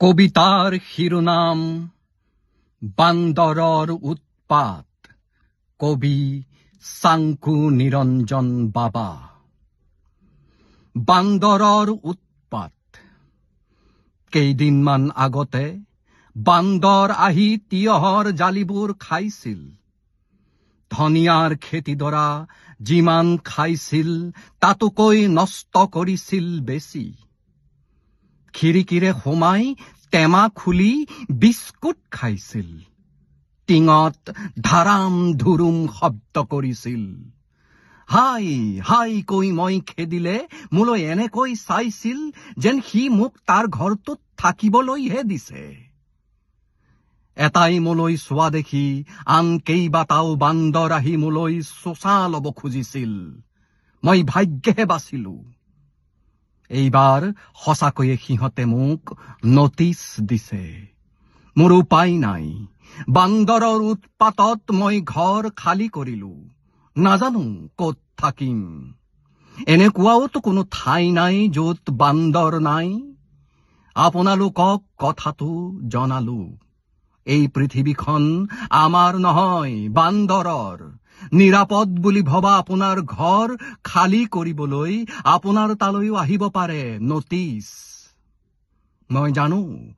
কবিতাৰ শিৰোনাম বান্দৰৰ উৎপাত। কবি চাংকু নিৰঞ্জন বাবা। বান্দৰৰ উৎপাত। কেইদিনমান আগতে বান্দৰ আহি তিয়হৰ জালিবোৰ খাইছিল। ধনিয়াৰ খেতিডৰা যিমান খাইছিল তাতোকৈ নষ্ট কৰিছিল বেছি। খিৰিকীৰে সোমাই টেমা খুলি বিস্কুট খাইছিল। টিঙত ধাৰাম ধুৰুম শব্দ কৰিছিল। হাই হাই কৈ মই খেদিলে মোলৈ এনেকৈ চাইছিল যেন সি মোক তাৰ ঘৰটোত থাকিবলৈহে দিছে। এটাই মোলৈ চোৱা দেখি আন কেইবাটাও বান্দৰ আহি মোলৈ চোচা ল'ব খুজিছিল। মই ভাগ্যেহে বাচিলো। এইবাৰ সঁচাকৈয়ে সিহঁতে মোক নটিচ দিছে। মোৰ উপায় নাই। বান্দৰৰ উৎপাতত মই ঘৰ খালী কৰিলো। নাজানো ক'ত থাকিম। এনেকুৱাওতো কোনো ঠাই নাই য'ত বান্দৰ নাই। আপোনালোকক কথাটো জনালো। এই পৃথিৱীখন আমাৰ নহয়, বান্দৰৰ। নিৰাপদ বুলি ভবা আপোনাৰ ঘৰ খালী কৰিবলৈ আপোনাৰ তালৈও আহিব পাৰে নটিচ। মই জানো